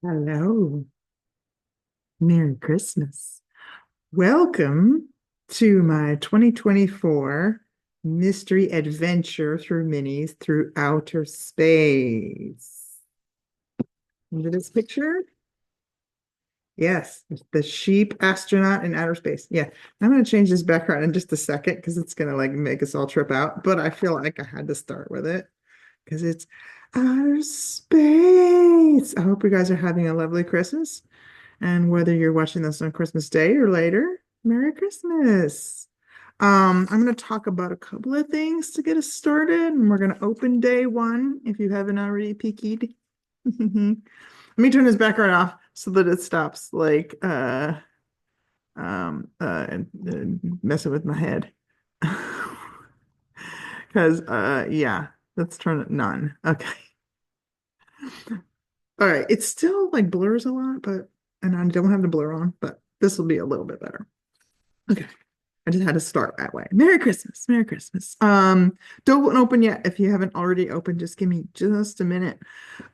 Hello. Merry Christmas. Welcome to my 2024 mystery adventure through minis through outer space. Remember this picture? Yes, the sheep astronaut in outer space. Yeah, I'm going to change this background in just a second because it's going to like make us all trip out. But I feel like I had to start with it because it's outer space. I hope you guys are having a lovely Christmas. And whether you're watching this on Christmas Day or later, Merry Christmas. I'm going to talk about a couple of things to get us started, and we're going to open day one if you haven't already peeked. Let me turn this background off so that it stops like and messing with my head. Because yeah, let's turn it none. Okay. All right. It still like blurs a lot, but and I don't have the blur on, but this will be a little bit better. Okay. I just had to start that way. Merry Christmas. Merry Christmas. Don't open yet. If you haven't already opened, just give me just a minute.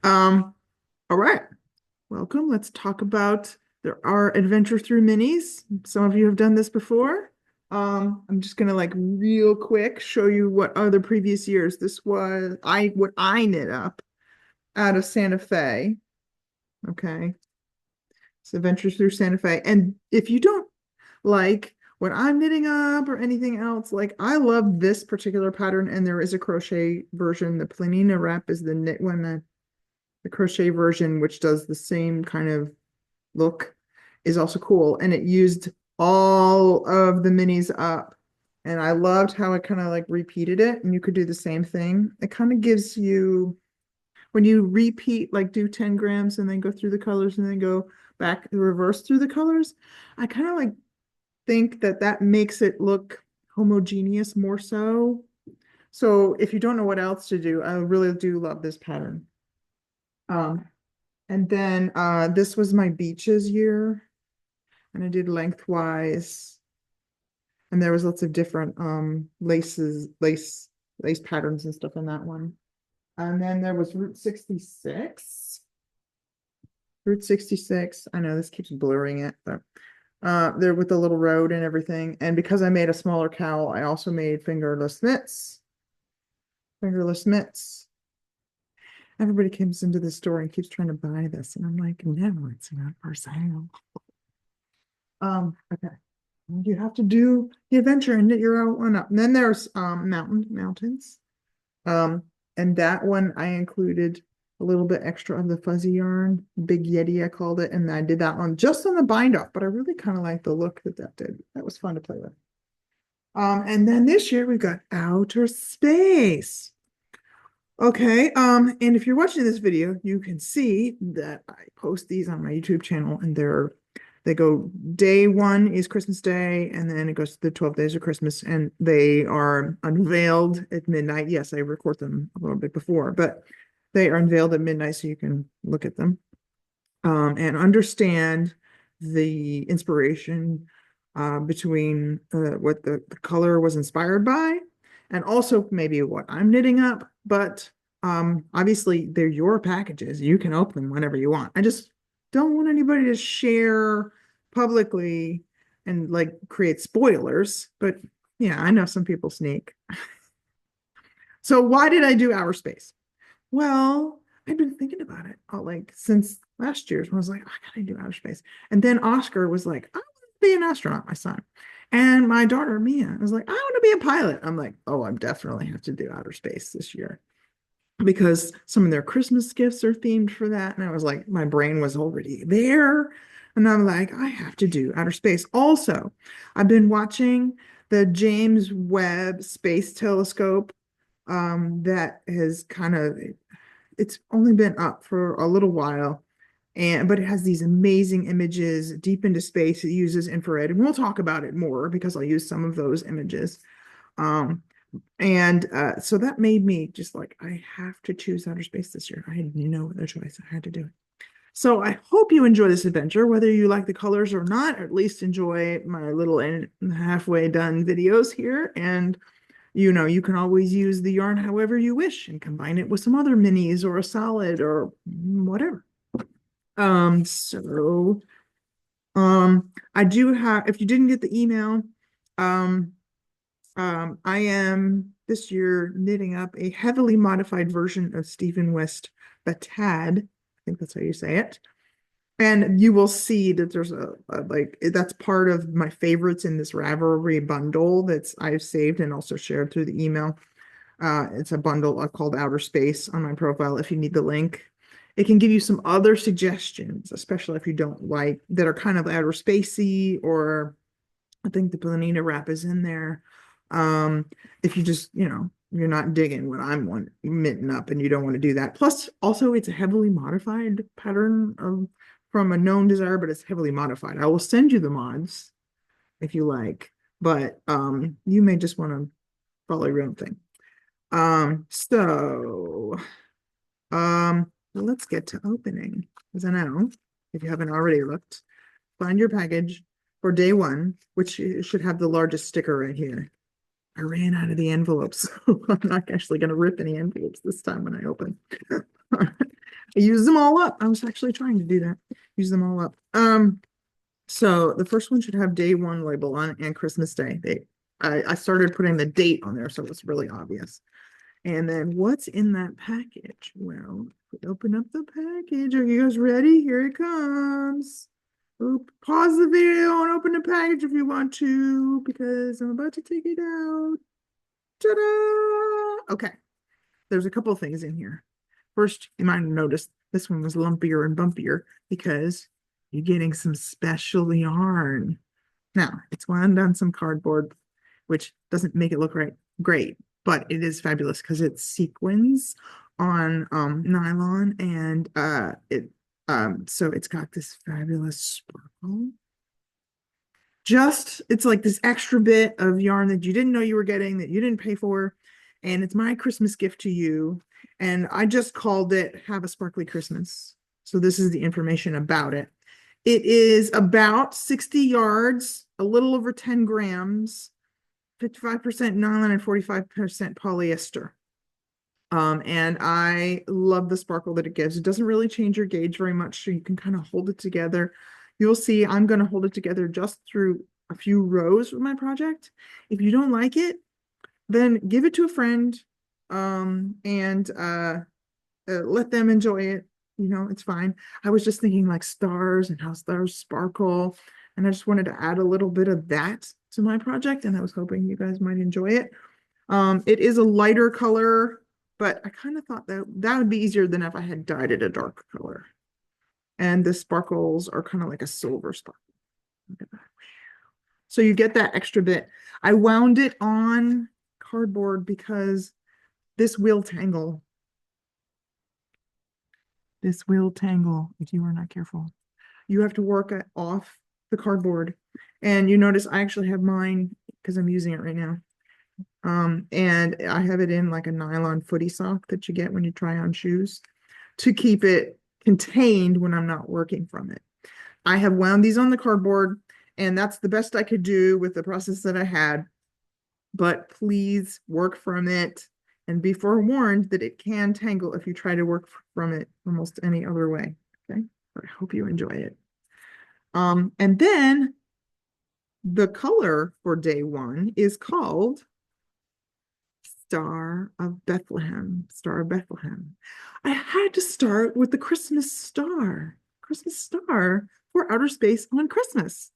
All right. Welcome. Let's talk about there are adventure through minis. Some of you have done this before. I'm just gonna like real quick show you what other previous years. This was what I knit up out of Santa Fe. Okay. It's Adventures Through Santa Fe. And if you don't like what I'm knitting up or anything else, like I love this particular pattern, and there is a crochet version. The Planina wrap is the knit one, the crochet version, which does the same kind of look, is also cool. And it used all of the minis up. And I loved how it kind of like repeated it, and you could do the same thing. It kind of gives you, when you repeat, like do 10 grams and then go through the colors and then go back reverse through the colors, I kind of like think that that makes it look homogeneous more so. So if you don't know what else to do, I really do love this pattern. Um, and then this was my beaches year, and I did lengthwise, and there was lots of different lace patterns and stuff in that one. And then there was Route 66. Route 66. I know this keeps blurring it, but there with the little road and everything. And because I made a smaller cowl, I also made fingerless mitts. Fingerless mitts. Everybody comes into the store and keeps trying to buy this, and I'm like, no, it's not for sale. Okay. You have to do the adventure and knit your own one up. And then there's mountains. Um, and that one I included a little bit extra of the fuzzy yarn, Big Yeti, I called it, and I did that one just on the bind off, but I really kind of like the look that that did. That was fun to play with. And then this year we've got outer space. Okay, and if you're watching this video, you can see that I post these on my YouTube channel, and they go day one is Christmas Day, and then it goes to the 12 days of Christmas, and they are unveiled at midnight. Yes, I record them a little bit before, but they are unveiled at midnight so you can look at them and understand the inspiration between what the color was inspired by, and also maybe what I'm knitting up. But obviously, they're your packages. You can open them whenever you want. I just don't want anybody to share publicly and like create spoilers. But yeah, I know some people sneak. So why did I do outer space? Well, I've been thinking about it like since last year's when I was like, I gotta do outer space. And then Oscar was like, I want to be an astronaut, my son. And my daughter, Mia, was like, I want to be a pilot. I'm like, oh, I definitely have to do outer space this year because some of their Christmas gifts are themed for that. And I was like, my brain was already there. And I'm like, I have to do outer space. Also, I've been watching the James Webb Space Telescope that has kind of, it's only been up for a little while, and but it has these amazing images deep into space. It uses infrared, and we'll talk about it more because I'll use some of those images. um and so that made me just like, I have to choose outer space this year. I had no other choice. I had to do it. So I hope you enjoy this adventure, whether you like the colors or not, or at least enjoy my little and halfway done videos here. And you can always use the yarn however you wish and combine it with some other minis or a solid or whatever. So I do have, if you didn't get the email, um, I am this year knitting up a heavily modified version of Stephen West Batad. I think that's how you say it. And you will see that there's a like that's part of my favorites in this Ravelry bundle that's I've saved and also shared through the email. It's a bundle called Outer Space on my profile if you need the link. It can give you some other suggestions, especially if you don't like that are kind of outer spacey, or I think the Bonita wrap is in there. Um, if you just, you're not digging what I'm minting up and you don't want to do that. Plus, also it's a heavily modified pattern from a known designer, but it's heavily modified. I will send you the mods if you like, but you may just want to follow your own thing. So let's get to opening. As I know, if you haven't already looked, find your package for day one, which should have the largest sticker right here. I ran out of the envelopes, so I'm not actually going to rip any envelopes this time when I open. I used them all up. I was actually trying to do that. Use them all up. So the first one should have day one label on it and Christmas Day. I started putting the date on there, so it's really obvious. And then what's in that package? Well, open up the package. Are you guys ready? Here it comes. Oop, pause the video and open the package if you want to, because I'm about to take it out. Ta-da! Okay, there's a couple of things in here. First, you might have noticed this one was lumpier and bumpier because you're getting some special yarn. Now, it's wound on some cardboard, which doesn't make it look great, but it is fabulous because it's sequins on nylon, and so it's got this fabulous sparkle. It's like this extra bit of yarn that you didn't know you were getting, that you didn't pay for, and it's my Christmas gift to you. And I just called it Have a Sparkly Christmas. So this is the information about it. It is about 60 yards, a little over 10 grams, 55% nylon and 45% polyester. And I love the sparkle that it gives. It doesn't really change your gauge very much, so you can kind of hold it together. You'll see I'm going to hold it together just through a few rows with my project. If you don't like it, then give it to a friend, and let them enjoy it. It's fine. I was just thinking like stars and how stars sparkle, and I just wanted to add a little bit of that to my project, and I was hoping you guys might enjoy it. It is a lighter color, but I kind of thought that would be easier than if I had dyed it a dark color. And the sparkles are kind of like a silver sparkle. Look at that. So you get that extra bit. I wound it on cardboard because this will tangle. This will tangle if you are not careful. You have to work it off the cardboard. And you notice I actually have mine because I'm using it right now. And I have it in like a nylon footy sock that you get when you try on shoes to keep it contained when I'm not working from it. I have wound these on the cardboard, and that's the best I could do with the process that I had. But please work from it and be forewarned that it can tangle if you try to work from it almost any other way. Okay, but I hope you enjoy it. And then the color for day one is called Star of Bethlehem. Star of Bethlehem. I had to start with the Christmas star for outer space on Christmas.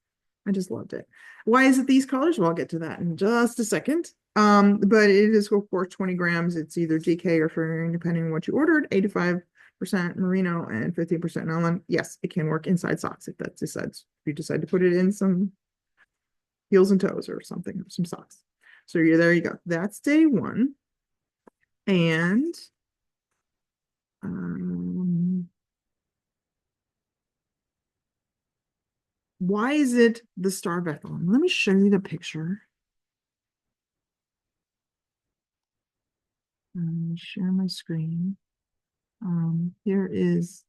I just loved it. Why is it these colors? Well, I'll get to that in just a second. But it is, of course, 20 grams. It's either DK or furring, depending on what you ordered. 85% merino and 15% nylon. Yes, it can work inside socks if if you decide to put it in some heels and toes or something, some socks. So there you go. That's day one. And why is it the Star of Bethlehem? Let me show you the picture. Share my screen. Here is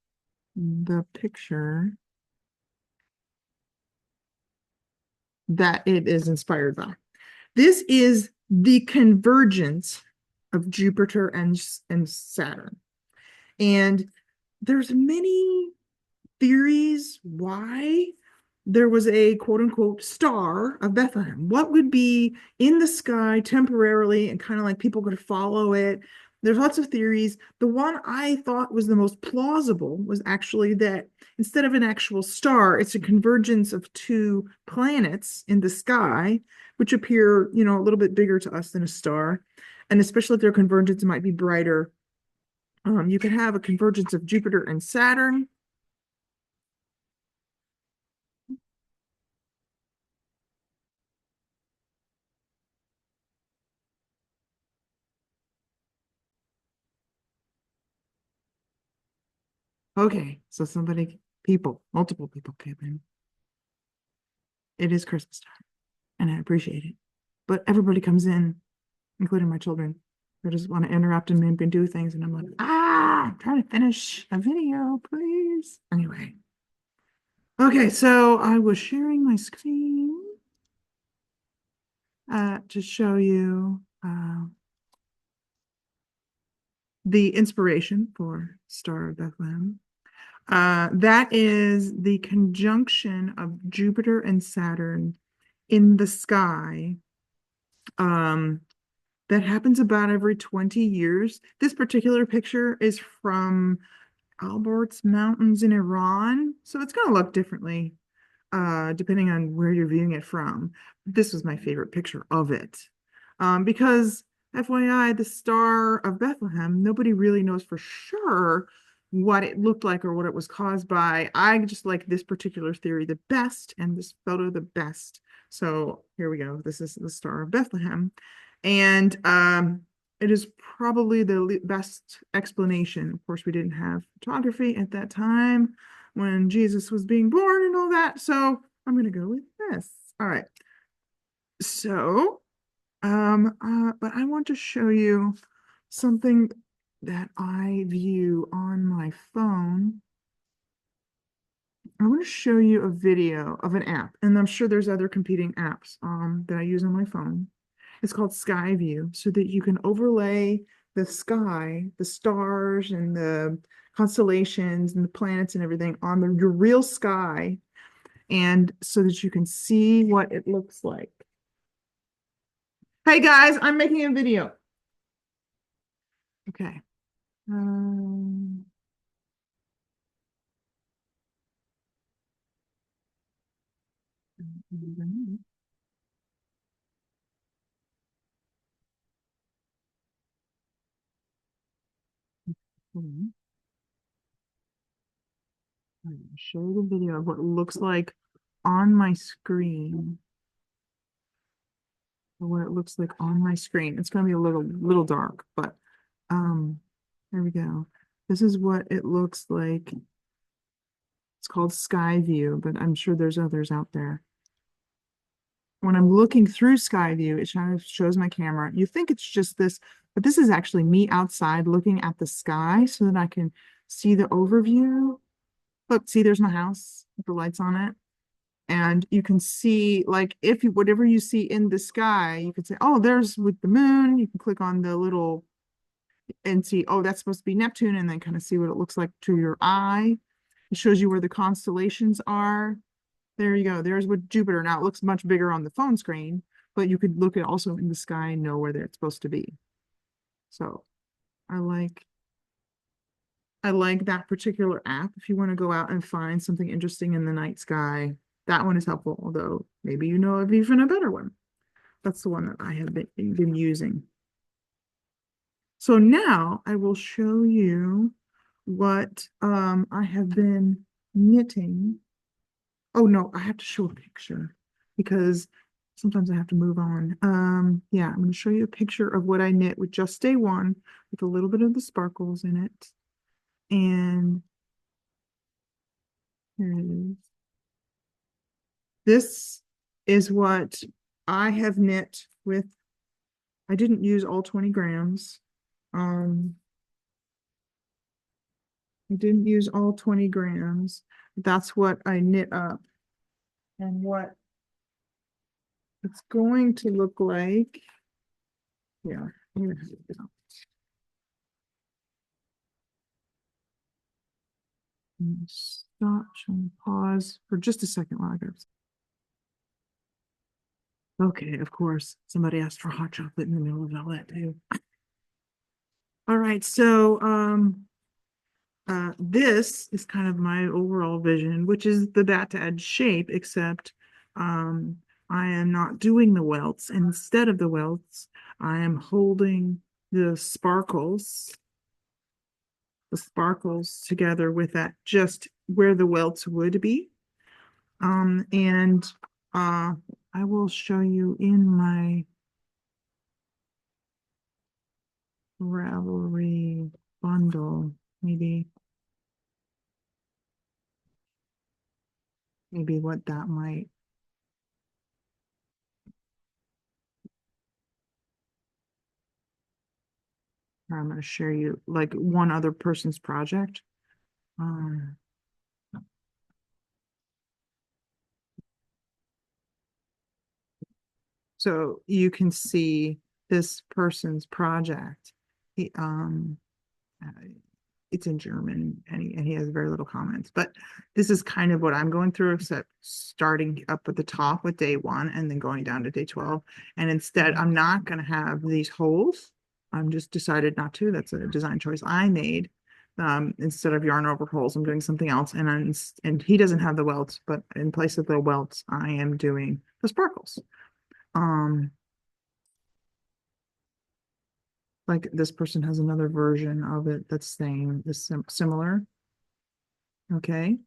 the picture that it is inspired by. This is the convergence of Jupiter and Saturn. And there's many theories why there was a quote unquote star of Bethlehem. What would be in the sky temporarily and kind of like people could follow it? There's lots of theories. The one I thought was the most plausible was actually that instead of an actual star, it's a convergence of two planets in the sky, which appear, a little bit bigger to us than a star. And especially if their convergence might be brighter. You could have a convergence of Jupiter and Saturn. Okay, so multiple people came in. It is Christmas time, and I appreciate it. But everybody comes in, including my children. They just want to interrupt and do things, and I'm like, I'm trying to finish a video, please. Anyway. Okay, so I was sharing my screen to show you the inspiration for Star of Bethlehem. That is the conjunction of Jupiter and Saturn in the sky. That happens about every 20 years. This particular picture is from Alborz Mountains in Iran, so it's going to look differently depending on where you're viewing it from. This was my favorite picture of it because FYI, the Star of Bethlehem, nobody really knows for sure what it looked like or what it was caused by. I just like this particular theory the best and this photo the best. So here we go. This is the Star of Bethlehem. And it is probably the best explanation. Of course, we didn't have photography at that time when Jesus was being born and all that. So I'm going to go with this. All right. So, but I want to show you something that I view on my phone. I want to show you a video of an app, and I'm sure there's other competing apps that I use on my phone. It's called Skyview, so that you can overlay the sky, the stars and the constellations and the planets and everything on your real sky, and so that you can see what it looks like. Hey guys, I'm making a video. Okay. Show the video of what it looks like on my screen. What it looks like on my screen. It's going to be a little dark, but there we go. This is what it looks like. It's called Skyview, but I'm sure there's others out there. When I'm looking through Skyview, it kind of shows my camera. You think it's just this, but this is actually me outside looking at the sky so that I can see the overview. Look, see, there's my house with the lights on it. And you can see, like, whatever you see in the sky, you can say, oh, there's with the moon. You can click on the little and see, oh, that's supposed to be Neptune, and then kind of see what it looks like to your eye. It shows you where the constellations are. There you go. There's with Jupiter. Now it looks much bigger on the phone screen, but you could look at also in the sky and know where it's supposed to be. So I like that particular app. If you want to go out and find something interesting in the night sky, that one is helpful, although maybe you know of even a better one. That's the one that I have been using. So now I will show you what I have been knitting. Oh no, I have to show a picture because sometimes I have to move on. Yeah, I'm going to show you a picture of what I knit with just day one with a little bit of the sparkles in it. And here it is. This is what I have knit with. I didn't use all 20 grams. I didn't use all 20 grams. That's what I knit up. And what it's going to look like. Yeah, here we go. stop, pause for just a second while I grab. Okay, of course, somebody asked for hot chocolate in the middle of all that too. All right, so this is kind of my overall vision, which is the bat to edge shape, except I am not doing the welts. Instead of the welts, I am holding the sparkles together with that just where the welts would be. And I will show you in my Ravelry bundle, maybe what that might. I'm going to share you like one other person's project. Um, so you can see this person's project. He, uh, it's in German and he has very little comments, but this is kind of what I'm going through, except starting up at the top with day 1 and then going down to day 12. And instead, I'm not going to have these holes. I'm just decided not to. That's a design choice I made. Instead of yarn over holes, I'm doing something else. And he doesn't have the welts, but in place of the welts, I am doing the sparkles. Like this person has another version of it that's saying this similar. Okay.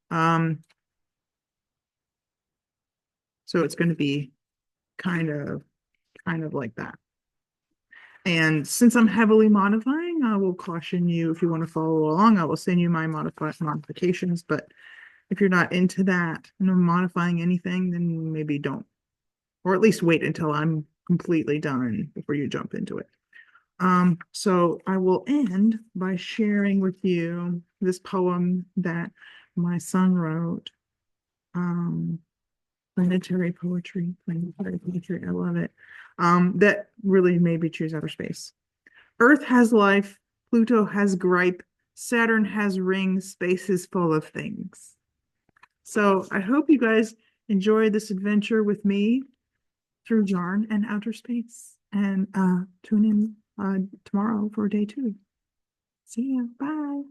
Um, so it's going to be kind of like that. And since I'm heavily modifying, I will caution you if you want to follow along, I will send you my modifications. But if you're not into that and modifying anything, then maybe don't, or at least wait until I'm completely done before you jump into it. So I will end by sharing with you this poem that my son wrote. Planetary poetry, I love it. That really made me choose outer space. Earth has life, Pluto has gripe, Saturn has rings, space is full of things. So I hope you guys enjoy this adventure with me through yarn and outer space. And tune in tomorrow for day 2. See ya. Bye.